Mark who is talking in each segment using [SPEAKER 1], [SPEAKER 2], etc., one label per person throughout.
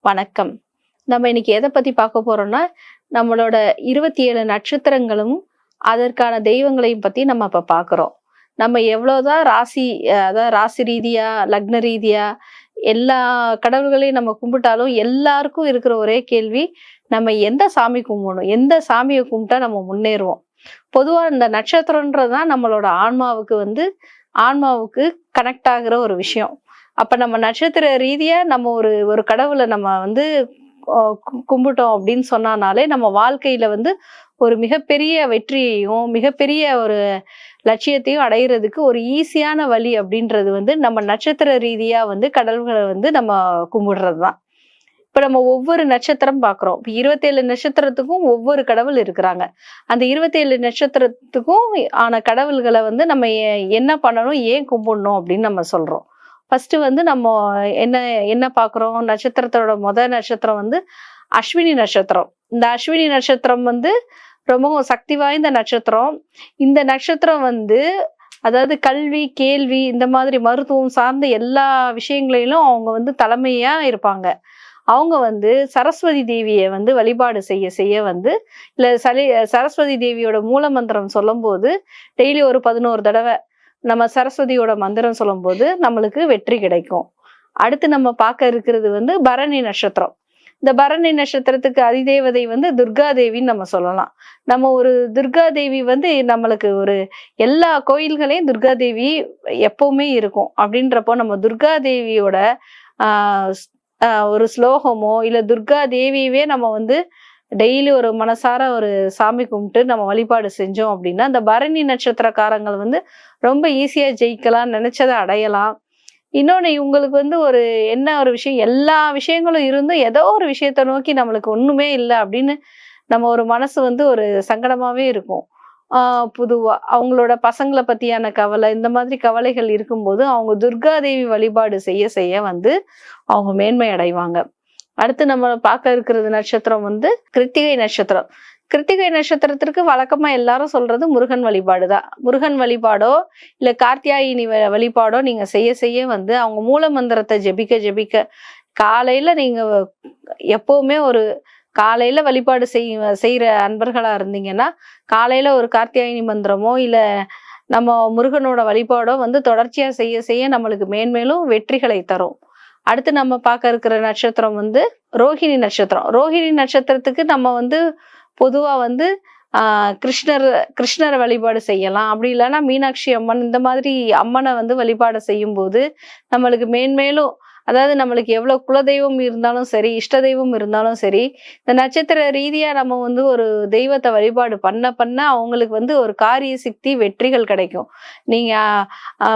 [SPEAKER 1] வணக்கம். நம்ம இன்னைக்கு எத பத்தி பார்க்க போறோம்னா, நம்மளோட 27 நட்சத்திரங்களும், அதற்கான தெய்வங்களையும் பத்தி நம்ம இப்ப பார்க்குறோம். நம்ம எவ்வளோதான் அதாவது ராசி ரீதியா, லக்ன ரீதியா எல்லா கடவுள்களையும் நம்ம கும்பிட்டாலும், எல்லாருக்கும் இருக்கிற ஒரே கேள்வி, நம்ம எந்த சாமி கும்பிடணும்? எந்த சாமிய கும்பிட்டா நம்ம முன்னேறுவோம்? பொதுவா இந்த நட்சத்திரம்ன்றது தான் நம்மளோட ஆன்மாவுக்கு கனெக்ட் ஆகுற ஒரு விஷயம். அப்ப நம்ம நட்சத்திர ரீதியா நம்ம ஒரு ஒரு கடவுள நம்ம வந்து கும்பிட்டோம் அப்படின்னு சொன்னானாலே நம்ம வாழ்க்கையில வந்து ஒரு மிகப்பெரிய வெற்றியையும் மிகப்பெரிய ஒரு லட்சியத்தையும் அடையிறதுக்கு ஒரு ஈஸியான வழி அப்படின்றது வந்து நம்ம நட்சத்திர ரீதியா வந்து கடவுள்களை வந்து நம்ம கும்பிடுறது தான். இப்ப நம்ம ஒவ்வொரு நட்சத்திரம் பார்க்கிறோம். இப்ப 27 நட்சத்திரத்துக்கும் ஒவ்வொரு கடவுள் இருக்கிறாங்க. அந்த 27 நட்சத்திரத்துக்கும் ஆன கடவுள்களை வந்து நம்ம என்ன பண்ணணும், ஏன் கும்பிடணும் அப்படின்னு நம்ம சொல்றோம். ஃபர்ஸ்ட் வந்து நம்ம என்ன என்ன பார்க்குறோம், நட்சத்திரத்தோட நட்சத்திரம் வந்து அஸ்வினி நட்சத்திரம். இந்த அஸ்வினி நட்சத்திரம் வந்து ரொம்பவும் சக்தி வாய்ந்த நட்சத்திரம். இந்த நட்சத்திரம் வந்து அதாவது கல்வி, கேள்வி இந்த மாதிரி மருத்துவம் சார்ந்த எல்லா விஷயங்களிலும் அவங்க வந்து தலைமையா இருப்பாங்க. அவங்க வந்து சரஸ்வதி தேவியை வந்து வழிபாடு செய்ய செய்ய வந்து சரஸ்வதி தேவியோட மூல மந்திரம் சொல்லும்போது டெய்லி ஒரு 11 தடவை நம்ம சரஸ்வதியோட மந்திரம் சொல்லும்போது நம்மளுக்கு வெற்றி கிடைக்கும். அடுத்து நம்ம பார்க்க இருக்கிறது வந்து பரணி நட்சத்திரம். இந்த பரணி நட்சத்திரத்துக்கு அதிதேவதை வந்து துர்கா தேவின்னு நம்ம சொல்லலாம். நம்ம ஒரு துர்கா தேவி வந்து நம்மளுக்கு ஒரு எல்லா கோயில்களையும் துர்கா தேவி எப்பவுமே இருக்கும். அப்படின்றப்போ நம்ம துர்கா தேவியோட ஆஹ் ஒரு ஸ்லோகமோ இல்ல துர்கா தேவியவே நம்ம வந்து டெய்லி ஒரு மனசார ஒரு சாமி கும்பிட்டு நம்ம வழிபாடு செஞ்சோம் அப்படின்னா அந்த பரணி நட்சத்திரக்காரங்கள் வந்து ரொம்ப ஈஸியா ஜெயிக்கலாம், நினைச்சதை அடையலாம். இன்னொன்னு இவங்களுக்கு வந்து ஒரு விஷயம், எல்லா விஷயங்களும் இருந்தும் ஏதோ ஒரு விஷயத்த நோக்கி நம்மளுக்கு ஒண்ணுமே இல்லை அப்படின்னு நம்ம ஒரு மனசு வந்து ஒரு சங்கடமாவே இருக்கும். பொதுவா அவங்களோட பசங்களை பத்தியான கவலை, இந்த மாதிரி கவலைகள் இருக்கும்போது அவங்க துர்கா தேவி வழிபாடு செய்ய செய்ய வந்து அவங்க மேன்மை அடைவாங்க. அடுத்து நம்ம பார்க்க இருக்கிறது நட்சத்திரம் வந்து கிருத்திகை நட்சத்திரம். கிருத்திகை நட்சத்திரத்திற்கு வழக்கமா எல்லாரும் சொல்றது முருகன் வழிபாடுதான். முருகன் வழிபாடோ இல்ல கார்த்தியாயினி வழிபாடோ நீங்க செய்ய செய்ய வந்து அவங்க மூல மந்திரத்தை ஜெபிக்க ஜெபிக்க காலையில நீங்க எப்பவுமே ஒரு காலையில வழிபாடு செய்யற அன்பர்களா இருந்தீங்கன்னா காலையில ஒரு கார்த்தியாயினி மந்திரமோ இல்ல நம்ம முருகனோட வழிபாடோ வந்து தொடர்ச்சியா செய்ய செய்ய நம்மளுக்கு மேன்மேலும் வெற்றிகளை தரும். அடுத்து நம்ம பார்க்க இருக்கிற நட்சத்திரம் வந்து ரோஹிணி நட்சத்திரம். ரோஹிணி நட்சத்திரத்துக்கு நம்ம வந்து பொதுவா வந்து கிருஷ்ணரை வழிபாடு செய்யலாம். அப்படி இல்லைன்னா மீனாட்சி அம்மன் இந்த மாதிரி அம்மனை வந்து வழிபாடு செய்யும் போது நம்மளுக்கு மேன்மேலும் அதாவது நம்மளுக்கு எவ்வளவு குலதெய்வம் இருந்தாலும் சரி, இஷ்ட தெய்வம் இருந்தாலும் சரி, இந்த நட்சத்திர ரீதியா நம்ம வந்து ஒரு தெய்வத்தை வழிபாடு பண்ண பண்ண அவங்களுக்கு வந்து ஒரு காரிய சித்தி வெற்றிகள் கிடைக்கும். நீங்க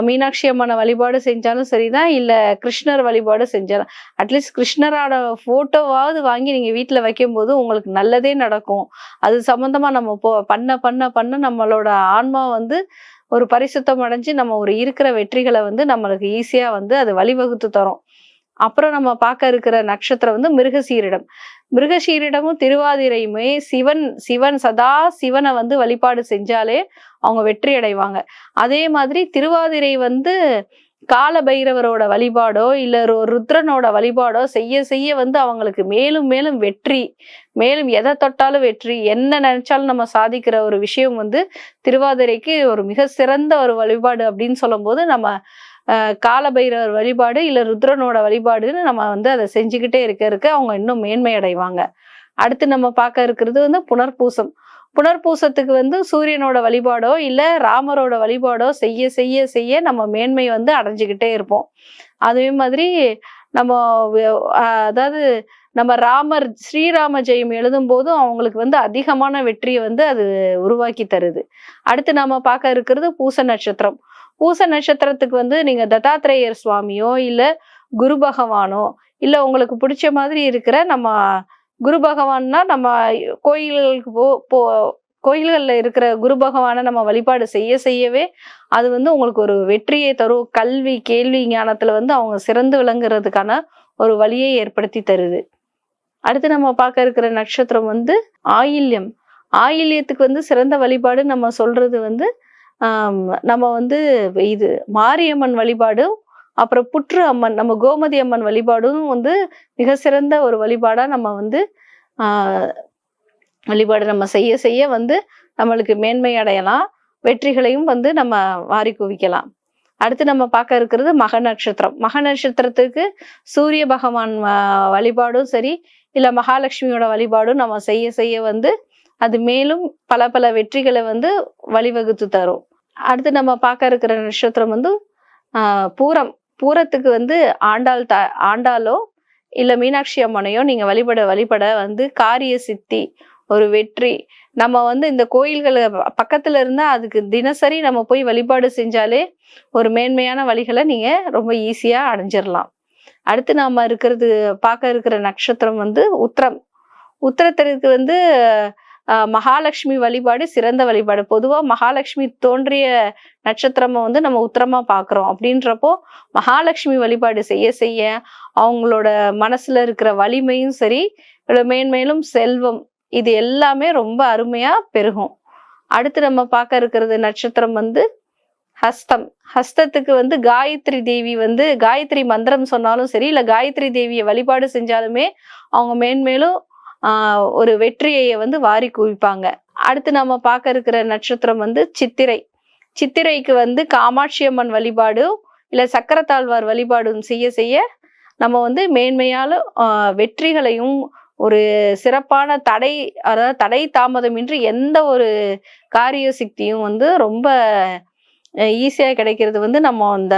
[SPEAKER 1] மீனாட்சி அம்மனை வழிபாடு செஞ்சாலும் சரிதான், இல்ல கிருஷ்ணர் வழிபாடு செஞ்சாலும் அட்லீஸ்ட் கிருஷ்ணரோட போட்டோவாவது வாங்கி நீங்க வீட்டுல வைக்கும் போது உங்களுக்கு நல்லதே நடக்கும். அது சம்பந்தமா நம்ம பண்ண பண்ண பண்ண நம்மளோட ஆன்மா வந்து ஒரு பரிசுத்தம் அடைஞ்சு நம்ம ஒரு இருக்கிற வெற்றிகளை வந்து நம்மளுக்கு ஈஸியா வந்து அது வழிவகுத்து தரும். அப்புறம் நம்ம பார்க்க இருக்கிற நட்சத்திரம் வந்து மிருகசீரிடம். மிருகசீரிடமும் திருவாதிரையுமே சிவன் சதா சிவனை வந்து வழிபாடு செஞ்சாலே அவங்க வெற்றி அடைவாங்க. அதே மாதிரி திருவாதிரை வந்து கால பைரவரோட வழிபாடோ இல்ல ருத்ரனோட வழிபாடோ செய்ய செய்ய வந்து அவங்களுக்கு மேலும் மேலும் வெற்றி, மேலும் எதை தொட்டாலும் வெற்றி, என்ன நினைச்சாலும் நம்ம சாதிக்கிற ஒரு விஷயம் வந்து திருவாதிரைக்கு ஒரு மிக சிறந்த ஒரு வழிபாடு அப்படின்னு சொல்லும் போது நம்ம கால பைரவர் வழிபாடு இல்ல ருத்ரனோட வழிபாடுன்னு நம்ம வந்து அதை செஞ்சுக்கிட்டே இருக்க அவங்க இன்னும் மேன்மை அடைவாங்க. அடுத்து நம்ம பார்க்க இருக்கிறது வந்து புனர்பூசம். புனர்பூசத்துக்கு வந்து சூரியனோட வழிபாடோ இல்ல ராமரோட வழிபாடோ செய்ய செய்ய செய்ய நம்ம மேன்மை வந்து அடைஞ்சுக்கிட்டே இருப்போம். அதே மாதிரி நம்ம அதாவது நம்ம ஸ்ரீராம ஜெயம் எழுதும் போதும் அவங்களுக்கு வந்து அதிகமான வெற்றியை வந்து அது உருவாக்கி தருது. அடுத்து நம்ம பார்க்க இருக்கிறது பூச நட்சத்திரம். பூச நட்சத்திரத்துக்கு வந்து நீங்க தத்தாத்திரேயர் சுவாமியோ இல்ல குரு பகவானோ இல்ல உங்களுக்கு பிடிச்ச மாதிரி இருக்கிற நம்ம குரு பகவான்னா நம்ம கோயில்களுக்கு கோயில்கள்ல இருக்கிற குரு பகவானை நம்ம வழிபாடு செய்ய செய்யவே அது வந்து உங்களுக்கு ஒரு வெற்றியை தரும். கல்வி, கேள்வி ஞானத்துல வந்து அவங்க சிறந்து விளங்குறதுக்கான ஒரு வழியை ஏற்படுத்தி தருது. அடுத்து நம்ம பார்க்க இருக்கிற நட்சத்திரம் வந்து ஆயில்யம். ஆயில்யத்துக்கு வந்து சிறந்த வழிபாடு நம்ம சொல்றது வந்து நம்ம வந்து இது மாரியம்மன் வழிபாடும் அப்புறம் புற்று அம்மன், நம்ம கோமதி அம்மன் வழிபாடும் வந்து மிக சிறந்த ஒரு வழிபாடா நம்ம வந்து ஆஹ் வழிபாடு நம்ம செய்ய செய்ய வந்து நம்மளுக்கு மேன்மை அடையலாம், வெற்றிகளையும் வந்து நம்ம வாரி குவிக்கலாம். அடுத்து நம்ம பார்க்க இருக்கிறது மக நட்சத்திரம். மக நட்சத்திரத்துக்கு சூரிய பகவான் வழிபாடும் சரி, இல்ல மகாலட்சுமியோட வழிபாடும் நம்ம செய்ய செய்ய வந்து அது மேலும் பல பல வெற்றிகளை வந்து வழிவகுத்து தரும். அடுத்து நம்ம பார்க்க இருக்கிற நட்சத்திரம் வந்து பூரம். பூரத்துக்கு வந்து ஆண்டாளோ இல்ல மீனாட்சி அம்மனையோ நீங்க வழிபட வந்து காரிய சித்தி, ஒரு வெற்றி. நம்ம வந்து இந்த கோயில்களை பக்கத்துல இருந்தா அதுக்கு தினசரி நம்ம போய் வழிபாடு செஞ்சாலே ஒரு மேன்மையான வழிகளை நீங்க ரொம்ப ஈஸியா அடைஞ்சிடலாம். அடுத்து நாம பார்க்க இருக்கிற நட்சத்திரம் வந்து உத்திரம். உத்திரத்திற்கு வந்து மகாலட்சுமி வழிபாடு சிறந்த வழிபாடு. பொதுவா மகாலட்சுமி தோன்றிய நட்சத்திரமா வந்து நம்ம உத்திரமா பாக்குறோம். அப்படின்றப்போ மகாலட்சுமி வழிபாடு செய்ய செய்ய அவங்களோட மனசுல இருக்கிற வலிமையும் சரி, மேன்மேலும் செல்வம், இது எல்லாமே ரொம்ப அருமையா பெருகும். அடுத்து நம்ம பார்க்க இருக்கிறது நட்சத்திரம் வந்து ஹஸ்தம். ஹஸ்தத்துக்கு வந்து காயத்ரி தேவி வந்து காயத்ரி மந்திரம் சொன்னாலும் சரி, இல்ல காயத்ரி தேவியை வழிபாடு செஞ்சாலுமே அவங்க மேன்மேலும் ஒரு வெற்றியை வந்து வாரி குவிப்பாங்க. அடுத்து நம்ம பார்க்க இருக்கிற நட்சத்திரம் வந்து சித்திரை. சித்திரைக்கு வந்து காமாட்சி அம்மன் வழிபாடும் இல்ல சக்கரத்தாழ்வார் வழிபாடும் செய்ய செய்ய நம்ம வந்து மேன்மையாலும் வெற்றிகளையும் ஒரு சிறப்பான அதாவது தடை தாமதமின்றி எந்த ஒரு காரிய சக்தியும் வந்து ரொம்ப ஈஸியா கிடைக்கிறது வந்து நம்ம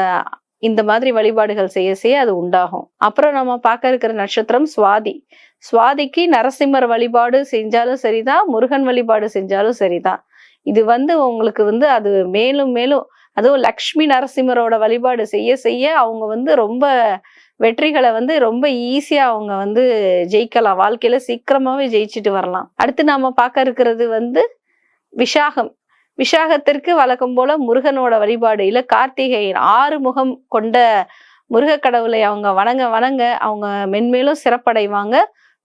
[SPEAKER 1] இந்த மாதிரி வழிபாடுகள் செய்ய செய்ய அது உண்டாகும். அப்புறம் நம்ம பார்க்க இருக்கிற நட்சத்திரம் சுவாதி. சுவாதிக்கு நரசிம்மர் வழிபாடு செஞ்சாலும் சரிதான், முருகன் வழிபாடு செஞ்சாலும் சரிதான். இது வந்து உங்களுக்கு வந்து அது மேலும் மேலும், அதுவும் லக்ஷ்மி நரசிம்மரோட வழிபாடு செய்ய செய்ய அவங்க வந்து ரொம்ப வெற்றிகளை வந்து ரொம்ப ஈஸியா அவங்க வந்து ஜெயிக்கலாம். வாழ்க்கையில சீக்கிரமாவே ஜெயிச்சுட்டு வரலாம். அடுத்து நாம பார்க்க இருக்கிறது வந்து விசாகம். விசாகத்திற்கு வழக்கம் போல முருகனோட வழிபாடு இல்ல கார்த்திகையின் 6 முகம் கொண்ட முருக கடவுளை அவங்க வணங்க அவங்க மென்மேலும் சிறப்படைவாங்க,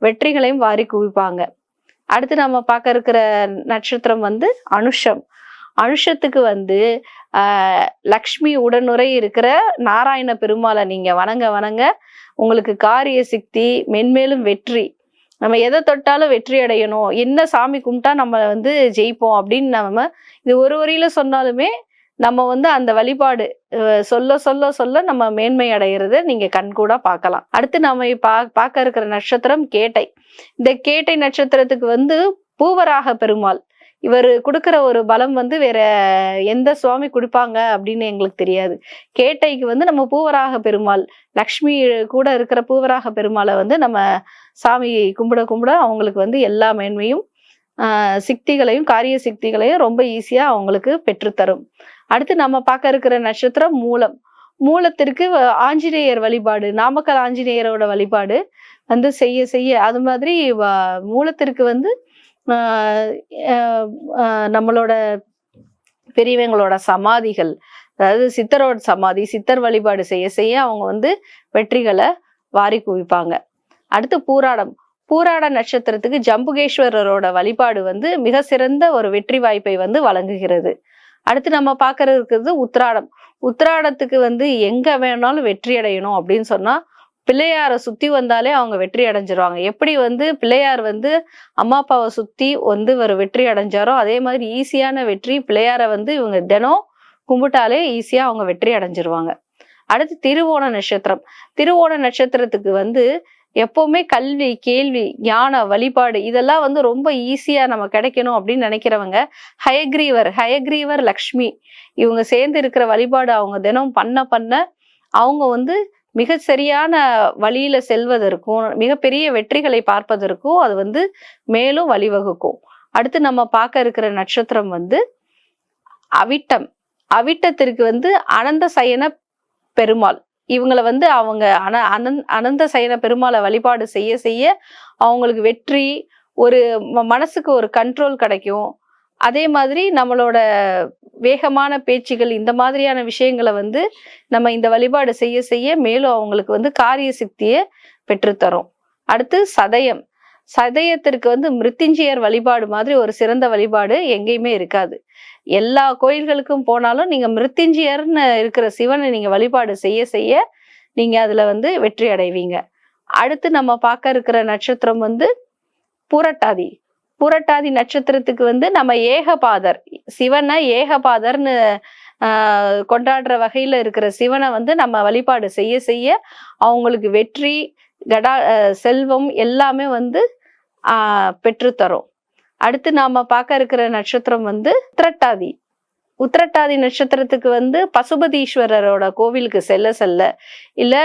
[SPEAKER 1] வெற்றிகளையும் வாரி குவிப்பாங்க. அடுத்து நம்ம பார்க்க இருக்கிற நட்சத்திரம் வந்து அனுஷம். அனுஷத்துக்கு வந்து லக்ஷ்மி உடனுரை இருக்கிற நாராயண பெருமாளை நீங்க வணங்க உங்களுக்கு காரிய சித்தி, மென்மேலும் வெற்றி. நம்ம எதை தொட்டாலும் வெற்றி அடையணும், என்ன சாமி கும்பிட்டா நம்ம வந்து ஜெயிப்போம் அப்படின்னு நம்ம இது ஒரு வரியில சொன்னாலுமே நம்ம வந்து அந்த வழிபாடு சொல்ல சொல்ல சொல்ல நம்ம மேன்மை அடைகிறத நீங்க கண்கூடா பார்க்கலாம். அடுத்து நம்ம பார்க்க இருக்கிற நட்சத்திரம் கேட்டை. இந்த கேட்டை நட்சத்திரத்துக்கு வந்து பூவராக பெருமாள் இவர் கொடுக்குற ஒரு பலம் வந்து வேற எந்த சுவாமி கொடுப்பாங்க அப்படின்னு எங்களுக்கு தெரியாது. கேட்டைக்கு வந்து நம்ம பூவராக பெருமாள், லக்ஷ்மி கூட இருக்கிற பூவராக பெருமாளை வந்து நம்ம சாமி கும்பிட அவங்களுக்கு வந்து எல்லா மேன்மையும் சிக்திகளையும் காரிய சிக்திகளையும் ரொம்ப ஈஸியா அவங்களுக்கு பெற்றுத்தரும். அடுத்து நம்ம பார்க்க இருக்கிற நட்சத்திரம் மூலம். மூலத்திற்கு ஆஞ்சநேயர் வழிபாடு, நாமக்கல் ஆஞ்சநேயரோட வழிபாடு வந்து செய்ய செய்ய அது மாதிரி மூலத்திற்கு வந்து நம்மளோட பெரியவங்களோட சமாதிகள், அதாவது சித்தரோட சமாதி, சித்தர் வழிபாடு செய்ய செய்ய அவங்க வந்து வெற்றிகளை வாரி குவிப்பாங்க. அடுத்து பூராடம். பூராட நட்சத்திரத்துக்கு ஜம்புகேஸ்வரரோட வழிபாடு வந்து மிக சிறந்த ஒரு வெற்றி வாய்ப்பை வந்து வழங்குகிறது. அடுத்து நம்ம பார்க்கறது உத்திராடம். உத்திராடத்துக்கு வந்து எங்க வேணாலும் வெற்றி அடையணும் அப்படின்னு சொன்னா பிள்ளையாரை சுத்தி வந்தாலே அவங்க வெற்றி அடைஞ்சிருவாங்க. எப்படி வந்து பிள்ளையார் வந்து அம்மா அப்பாவை சுத்தி வந்து ஒரு வெற்றி அடைஞ்சாரோ அதே மாதிரி ஈஸியான வெற்றி பிள்ளையாரை வந்து இவங்க தினம் கும்பிட்டாலே ஈஸியா அவங்க வெற்றி அடைஞ்சிருவாங்க. அடுத்து திருவோண நட்சத்திரம். திருவோண நட்சத்திரத்துக்கு வந்து எப்பவுமே கல்வி, கேள்வி, ஞான, வழிபாடு இதெல்லாம் வந்து ரொம்ப ஈஸியா நம்ம கிடைக்கணும் அப்படின்னு நினைக்கிறவங்க ஹயக்ரீவர் லக்ஷ்மி இவங்க சேர்ந்து இருக்கிற வழிபாடு அவங்க தினம் பண்ண அவங்க வந்து மிக சரியான வழியில செல்வதற்கும் மிகப்பெரிய வெற்றிகளை பார்ப்பதற்கும் அது வந்து மேலும் வழிவகுக்கும். அடுத்து நம்ம பார்க்க இருக்கிற நட்சத்திரம் வந்து அவிட்டம். அவிட்டத்திற்கு வந்து அனந்த சயன பெருமாள் இவங்களை வந்து அவங்க அனந்த சயன பெருமாளை வழிபாடு செய்ய செய்ய அவங்களுக்கு வெற்றி, ஒரு மனசுக்கு ஒரு கண்ட்ரோல் கிடைக்கும். அதே மாதிரி நம்மளோட வேகமான பேச்சுகள் இந்த மாதிரியான விஷயங்களை வந்து நம்ம இந்த வழிபாடு செய்ய செய்ய மேலும் அவங்களுக்கு வந்து காரிய சக்தியை பெற்றுத்தரும். அடுத்து சதயம். சதயத்திற்கு வந்து மிருத்யுஞ்சயர் வழிபாடு மாதிரி ஒரு சிறந்த வழிபாடு எங்கேயுமே இருக்காது. எல்லா கோயில்களுக்கும் போனாலும் நீங்க மிருத்யுஞ்சயர்னு இருக்கிற சிவனை நீங்க வழிபாடு செய்ய செய்ய நீங்க அதுல வந்து வெற்றி அடைவீங்க. அடுத்து நம்ம பார்க்க இருக்கிற நட்சத்திரம் வந்து பூரட்டாதி. பூரட்டாதி நட்சத்திரத்துக்கு வந்து நம்ம ஏகபாதர் சிவனை ஏகபாதர்னு கொண்டாடுற வகையில இருக்கிற சிவனை வந்து நம்ம வழிபாடு செய்ய செய்ய அவங்களுக்கு வெற்றி செல்வம் எல்லாமே வந்து பெற்றுத்தரும். அடுத்து நாம பார்க்க இருக்கிற நட்சத்திரம் வந்து உத்திரட்டாதி. உத்திரட்டாதி நட்சத்திரத்துக்கு வந்து பசுபதீஸ்வரரோட கோவிலுக்கு செல்ல செல்ல இல்ல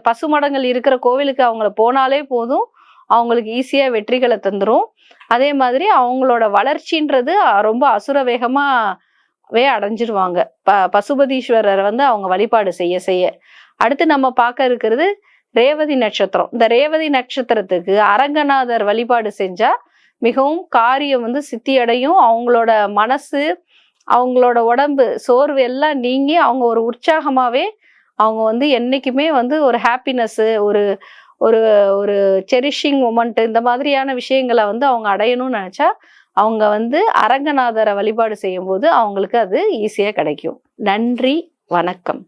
[SPEAKER 1] பசு மடங்கள் இருக்கிற கோவிலுக்கு அவங்கள போனாலே போதும், அவங்களுக்கு ஈஸியா வெற்றிகளை தந்துரும். அதே மாதிரி அவங்களோட வளர்ச்சின்றது ரொம்ப அசுர வேகமாவே அடைஞ்சிருவாங்க பசுபதீஸ்வரரை வந்து அவங்க வழிபாடு செய்ய செய்ய. அடுத்து நம்ம பார்க்க இருக்கிறது ரேவதி நட்சத்திரம். இந்த ரேவதி நட்சத்திரத்துக்கு அரங்கநாதர் வழிபாடு செஞ்சா மிகவும் காரியம் வந்து சித்தியடையும். அவங்களோட மனசு, அவங்களோட உடம்பு சோர்வு எல்லாம் நீங்கி அவங்க ஒரு உற்சாகமாவே அவங்க வந்து என்னைக்குமே வந்து ஒரு ஹாப்பினஸ், ஒரு ஒரு ஒரு செரிஷிங் மொமெண்ட், இந்த மாதிரியான விஷயங்களை வந்து அவங்க அடையணும்னு நினைச்சா அவங்க வந்து அரங்கநாதரை வழிபாடு செய்யும் போது அவங்களுக்கு அது ஈஸியா கிடைக்கும். நன்றி, வணக்கம்.